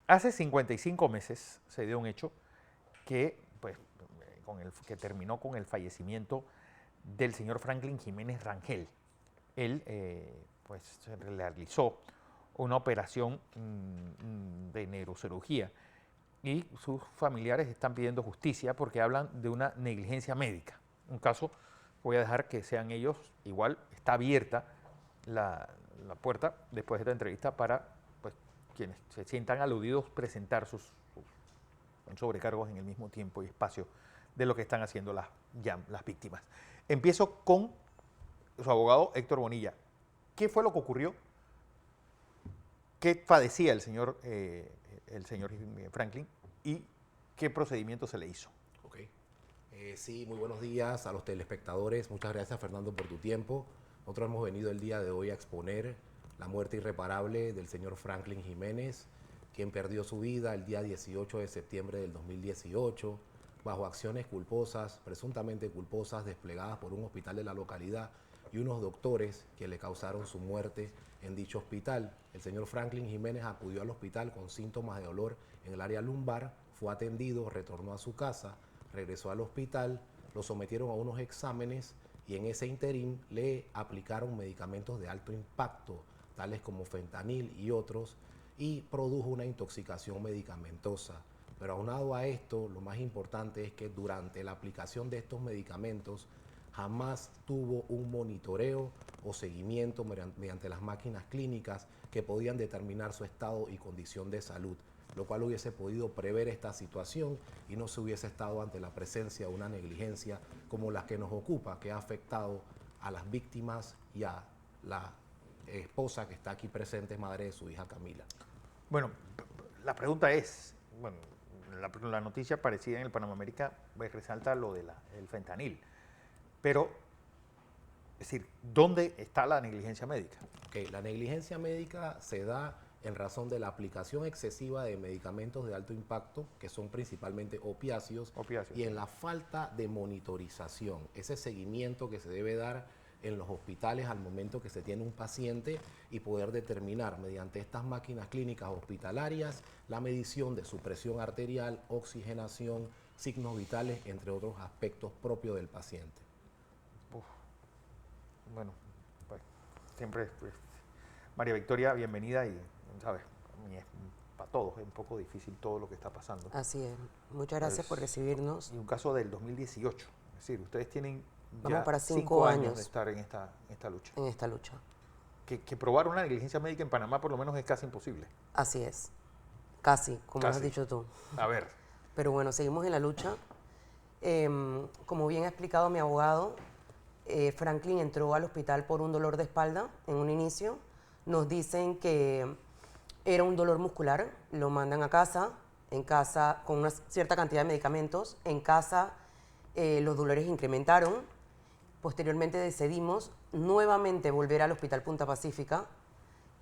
Hace 55 meses se dio un hecho que, pues, que terminó con el fallecimiento del señor Franklin Jiménez Rangel. Él pues, se realizó una operación de neurocirugía y sus familiares están pidiendo justicia porque hablan de una negligencia médica. Un caso, voy a dejar que sean ellos, igual está abierta la puerta después de esta entrevista para pues, quienes se sientan aludidos presentar sus sobrecargos en el mismo tiempo y espacio de lo que están haciendo las víctimas. Empiezo con su abogado Héctor Bonilla. ¿Qué fue lo que ocurrió? ¿Qué padecía el señor Franklin y qué procedimiento se le hizo? Ok. Sí, muy buenos días a los telespectadores. Muchas gracias, Fernando, por tu tiempo. Nosotros hemos venido el día de hoy a exponer la muerte irreparable del señor Franklin Jiménez, quien perdió su vida el día 18 de septiembre del 2018 bajo acciones culposas, presuntamente culposas, desplegadas por un hospital de la localidad y unos doctores que le causaron su muerte en dicho hospital. El señor Franklin Jiménez acudió al hospital con síntomas de dolor en el área lumbar, fue atendido, retornó a su casa, regresó al hospital, lo sometieron a unos exámenes y en ese interín le aplicaron medicamentos de alto impacto, tales como fentanil y otros, y produjo una intoxicación medicamentosa. Pero aunado a esto, lo más importante es que durante la aplicación de estos medicamentos jamás tuvo un monitoreo o seguimiento mediante las máquinas clínicas que podían determinar su estado y condición de salud, lo cual hubiese podido prever esta situación y no se hubiese estado ante la presencia de una negligencia como la que nos ocupa, que ha afectado a las víctimas y a la esposa que está aquí presente, madre de su hija Camila. Bueno, la pregunta es, bueno, la noticia aparecida en el Panamérica resalta lo del fentanil, pero, es decir, ¿dónde está la negligencia médica? Okay, la negligencia médica se da en razón de la aplicación excesiva de medicamentos de alto impacto, que son principalmente opiáceos, y en la falta de monitorización, ese seguimiento que se debe dar en los hospitales al momento que se tiene un paciente y poder determinar mediante estas máquinas clínicas hospitalarias la medición de su presión arterial, oxigenación, signos vitales, entre otros aspectos propios del paciente. Uf. Bueno, pues, siempre, pues, María Victoria, bienvenida y, ¿sabes? Para todos es un poco difícil todo lo que está pasando. Así es. Muchas gracias por recibirnos. Y un caso del 2018, es decir, ustedes tienen Vamos ya para 5 años de estar en esta lucha. En esta lucha. Que probar una negligencia médica en Panamá por lo menos es casi imposible. Así es. Casi, como Casi. has dicho tú. A ver. Pero bueno, seguimos en la lucha. Como bien ha explicado mi abogado, Franklin entró al hospital por un dolor de espalda en un inicio. Nos dicen que era un dolor muscular, lo mandan a casa, en casa con una cierta cantidad de medicamentos. En casa los dolores incrementaron. Posteriormente decidimos nuevamente volver al Hospital Punta Pacífica.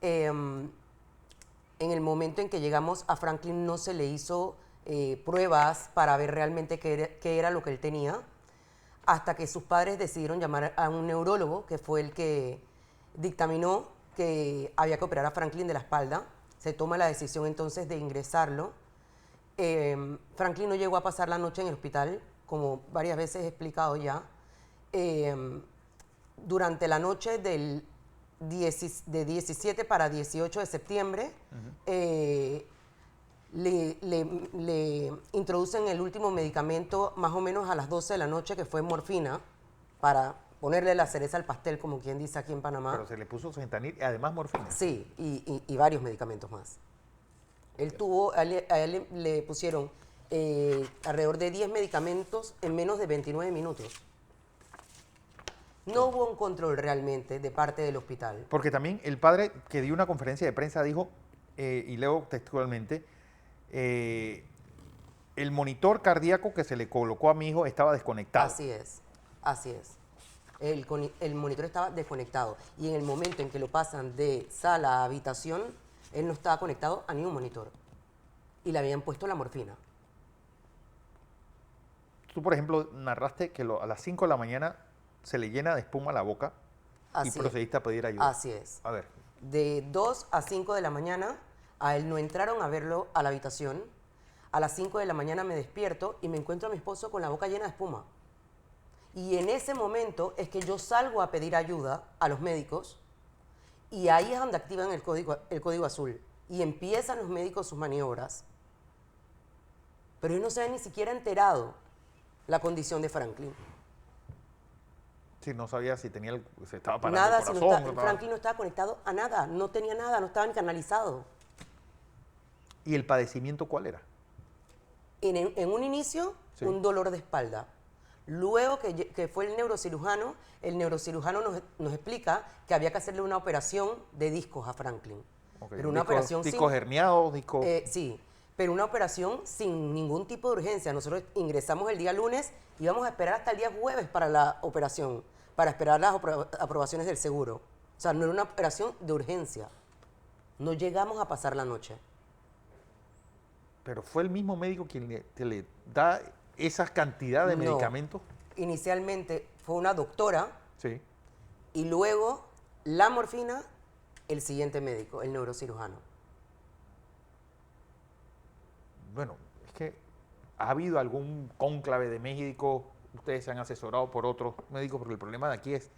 En el momento en que llegamos a Franklin no se le hizo pruebas para ver realmente qué era lo que él tenía, hasta que sus padres decidieron llamar a un neurólogo, que fue el que dictaminó que había que operar a Franklin de la espalda. Se toma la decisión entonces de ingresarlo. Franklin no llegó a pasar la noche en el hospital, como varias veces he explicado ya. Durante la noche de 17 para 18 de septiembre, le introducen el último medicamento más o menos a las 12 de la noche, que fue morfina, para ponerle la cereza al pastel, como quien dice aquí en Panamá. Pero se le puso fentanil y además morfina. Sí, y varios medicamentos más. A él le pusieron alrededor de 10 medicamentos en menos de 29 minutos. No hubo un control realmente de parte del hospital. Porque también el padre que dio una conferencia de prensa dijo, y leo textualmente, el monitor cardíaco que se le colocó a mi hijo estaba desconectado. Así es, así es. El monitor estaba desconectado y en el momento en que lo pasan de sala a habitación, él no estaba conectado a ningún monitor y le habían puesto la morfina. Tú, por ejemplo, narraste que a las 5 de la mañana se le llena de espuma la boca y procediste a pedir ayuda. Así es. A ver. De 2 a 5 de la mañana A él no entraron a verlo a la habitación. A las 5 de la mañana me despierto y me encuentro a mi esposo con la boca llena de espuma. Y en ese momento es que yo salgo a pedir ayuda a los médicos y ahí es donde activan el código azul y empiezan los médicos sus maniobras. Pero ellos no se habían ni siquiera enterado la condición de Franklin. Sí, no sabía si tenía se estaba parando Nada, el si no corazón. está- Franklin no estaba conectado a nada, no tenía nada, no estaba ni canalizado. ¿Y el padecimiento cuál era? En un inicio, Sí. un dolor de espalda. Luego que fue el neurocirujano nos explica que había que hacerle una operación de discos a Franklin. Ok, Pero una operación discos herniados, discos... sí, pero una operación sin ningún tipo de urgencia. Nosotros ingresamos el día lunes y íbamos a esperar hasta el día jueves para la operación, para esperar las aprobaciones del seguro. O sea, no era una operación de urgencia. No llegamos a pasar la noche. Pero fue el mismo médico quien que le da esa cantidad de No. medicamentos. Inicialmente fue una doctora Sí. y luego la morfina, el siguiente médico, el neurocirujano. Bueno, es que ha habido algún cónclave de médicos, ustedes se han asesorado por otros médicos, porque el problema de aquí es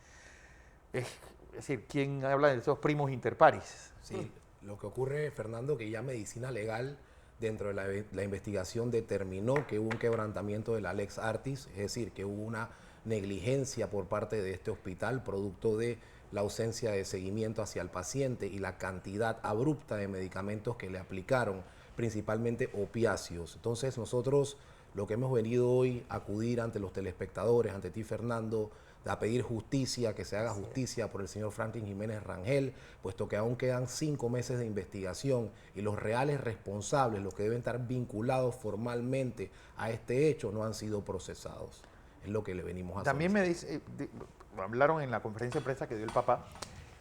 decir, ¿quién habla de esos primos interpares? Sí, lo que ocurre, Fernando, que ya medicina legal dentro de la investigación determinó que hubo un quebrantamiento de la Lex Artis, es decir, que hubo una negligencia por parte de este hospital producto de la ausencia de seguimiento hacia el paciente y la cantidad abrupta de medicamentos que le aplicaron, principalmente opiáceos. Entonces nosotros lo que hemos venido hoy a acudir ante los telespectadores, ante ti, Fernando, a pedir justicia, que se haga justicia por el señor Franklin Jiménez Rangel, puesto que aún quedan 5 meses de investigación y los reales responsables, los que deben estar vinculados formalmente a este hecho, no han sido procesados. Es lo que le venimos a También solicitar. me dice, hablaron en la conferencia de prensa que dio el papá,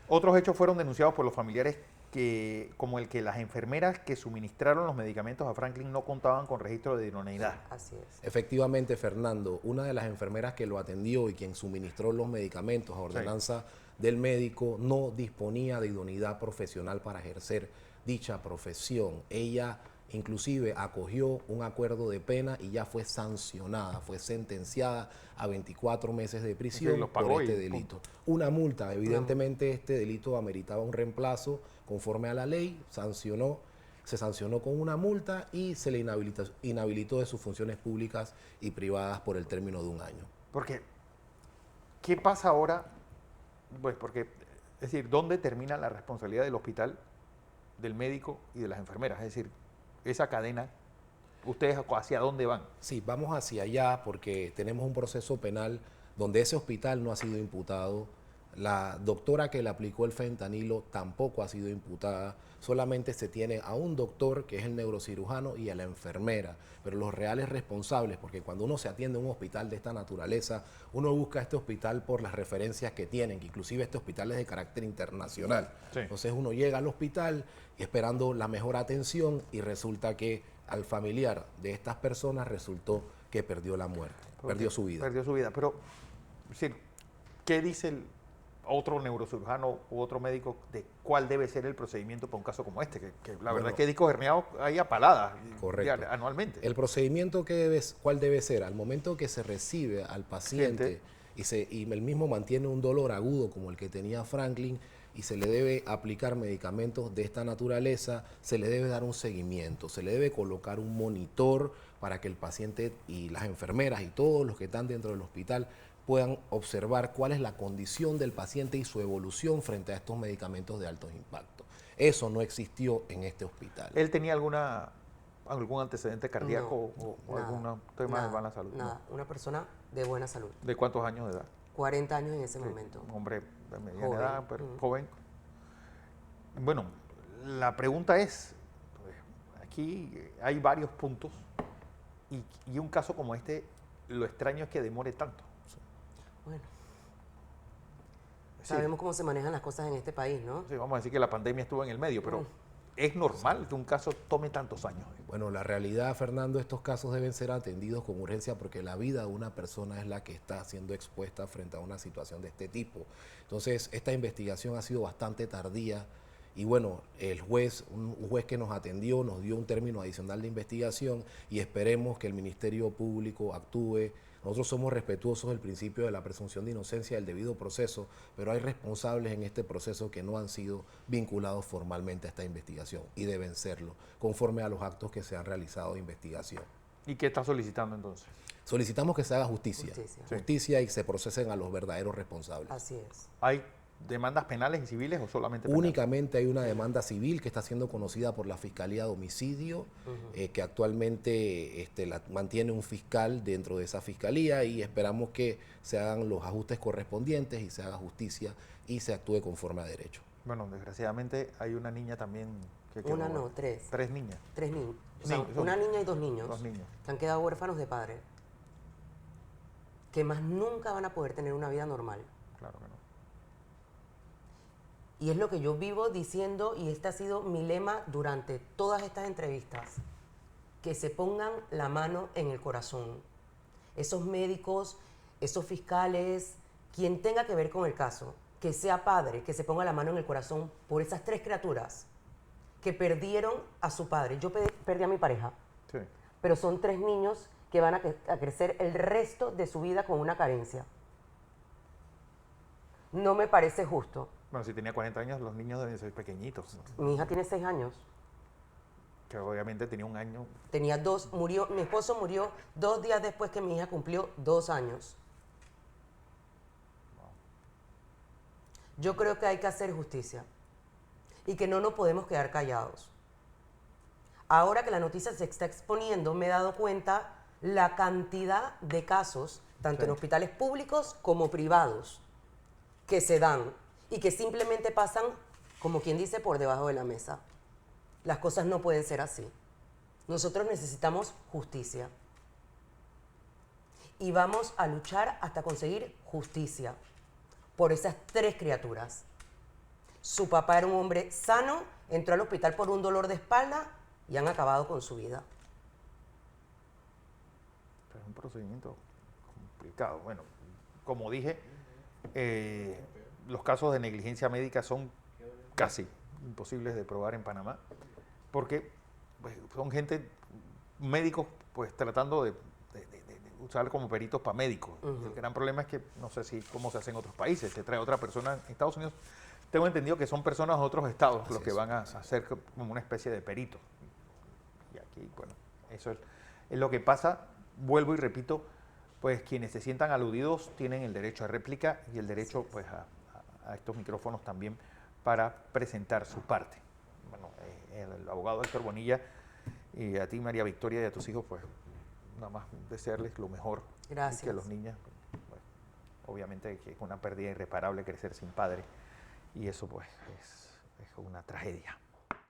otros hechos fueron denunciados por los familiares como el que las enfermeras que suministraron los medicamentos a Franklin no contaban con registro de idoneidad. Así es. Efectivamente, Fernando, una de las enfermeras que lo atendió y quien suministró los medicamentos a ordenanza del médico no disponía de idoneidad profesional para ejercer dicha profesión. Ella inclusive acogió un acuerdo de pena y ya fue sancionada, fue sentenciada a 24 meses de prisión los pagó por este y delito. Una multa, evidentemente este delito ameritaba un reemplazo conforme a la ley, se sancionó con una multa y se le inhabilitó de sus funciones públicas y privadas por el término de un año. Porque, ¿qué pasa ahora? Pues porque, es decir, ¿dónde termina la responsabilidad del hospital, del médico y de las enfermeras? Es decir, esa cadena, ¿ustedes hacia dónde van? Sí, vamos hacia allá porque tenemos un proceso penal donde ese hospital no ha sido imputado, la doctora que le aplicó el fentanilo tampoco ha sido imputada, solamente se tiene a un doctor que es el neurocirujano y a la enfermera, pero los reales responsables, porque cuando uno se atiende a un hospital de esta naturaleza, uno busca este hospital por las referencias que tienen, que inclusive este hospital es de carácter internacional. Sí. Entonces uno llega al hospital esperando la mejor atención y resulta que al familiar de estas personas resultó que perdió la muerte, perdió su vida. Perdió su vida. Pero, es decir, ¿qué dice el otro neurocirujano u otro médico de cuál debe ser el procedimiento para un caso como este? Que la verdad es que discos herniados hay a paladas Correcto. anualmente. El procedimiento ¿cuál debe ser? Al momento que se recibe al paciente y el mismo mantiene un dolor agudo como el que tenía Franklin y se le debe aplicar medicamentos de esta naturaleza, se le debe dar un seguimiento, se le debe colocar un monitor para que el paciente y las enfermeras y todos los que están dentro del hospital puedan observar cuál es la condición del paciente y su evolución frente a estos medicamentos de alto impacto. Eso no existió en este hospital. ¿Él tenía algún antecedente cardíaco o nada, algún tema nada, de mala salud? Nada, una persona de buena salud. ¿De cuántos años de edad? 40 años en ese momento. Un hombre de mediana Joven. edad, pero joven. Bueno, la pregunta es, pues, aquí hay varios puntos y un caso como este, lo extraño es que demore tanto. Bueno, Sí. sabemos cómo se manejan las cosas en este país, ¿no? Sí, vamos a decir que la pandemia estuvo en el medio, pero ¿es normal que un caso tome tantos años? Bueno, la realidad, Fernando, estos casos deben ser atendidos con urgencia porque la vida de una persona es la que está siendo expuesta frente a una situación de este tipo. Entonces, esta investigación ha sido bastante tardía Y bueno, el juez, un juez que nos atendió, nos dio un término adicional de investigación y esperemos que el Ministerio Público actúe. Nosotros somos respetuosos del principio de la presunción de inocencia del debido proceso, pero hay responsables en este proceso que no han sido vinculados formalmente a esta investigación y deben serlo, conforme a los actos que se han realizado de investigación. ¿Y qué está solicitando entonces? Solicitamos que se haga justicia, Justicia. justicia y se procesen a los verdaderos responsables. Así es. ¿Hay demandas penales y civiles o solamente penales? Únicamente hay una demanda civil que está siendo conocida por la Fiscalía de Homicidio, que actualmente la mantiene un fiscal dentro de esa fiscalía y esperamos que se hagan los ajustes correspondientes y se haga justicia y se actúe conforme a derecho. Bueno, desgraciadamente hay una niña también que quedó. Una no, tres. 3 niñas. 3 niños. O sea, Sí, son- una niña y 2 niños. 2 niños. Que han quedado huérfanos de padre. Que más nunca van a poder tener una vida normal. Claro que no. Y es lo que yo vivo diciendo, y este ha sido mi lema durante todas estas entrevistas, que se pongan la mano en el corazón. Esos médicos, esos fiscales, quien tenga que ver con el caso, que sea padre, que se ponga la mano en el corazón por esas 3 criaturas que perdieron a su padre. Yo perdí a mi pareja, Sí. pero son 3 niños que van a crecer el resto de su vida con una carencia. No me parece justo. Bueno, si tenía 40 años, los niños deben ser pequeñitos, ¿no? Mi hija tiene 6 años. Que obviamente tenía un año. Tenía 2, murió, mi esposo murió 2 días después que mi hija cumplió 2 años. Yo creo que hay que hacer justicia y que no nos podemos quedar callados. Ahora que la noticia se está exponiendo, me he dado cuenta la cantidad de casos, tanto en hospitales públicos como privados, que se dan y que simplemente pasan, como quien dice, por debajo de la mesa. Las cosas no pueden ser así. Nosotros necesitamos justicia. Y vamos a luchar hasta conseguir justicia por esas 3 criaturas. Su papá era un hombre sano, entró al hospital por un dolor de espalda y han acabado con su vida. Pero es un procedimiento complicado. Bueno, como dije, los casos de negligencia médica son casi imposibles de probar en Panamá, porque pues, son gente, médicos, pues tratando de usar como peritos para médicos. El gran problema es que no sé si cómo se hace en otros países, se trae otra persona en Estados Unidos. Tengo entendido que son personas de otros estados los que van a hacer como una especie de perito. Y aquí, bueno, eso es lo que pasa. Vuelvo y repito, pues quienes se sientan aludidos tienen el derecho a réplica y el derecho pues a estos micrófonos también para presentar su parte. Bueno, el abogado Héctor Bonilla y a ti, María Victoria, y a tus hijos, pues nada más desearles lo mejor. Gracias. Y que los niños, bueno, obviamente que es una pérdida irreparable crecer sin padre y eso pues es una tragedia.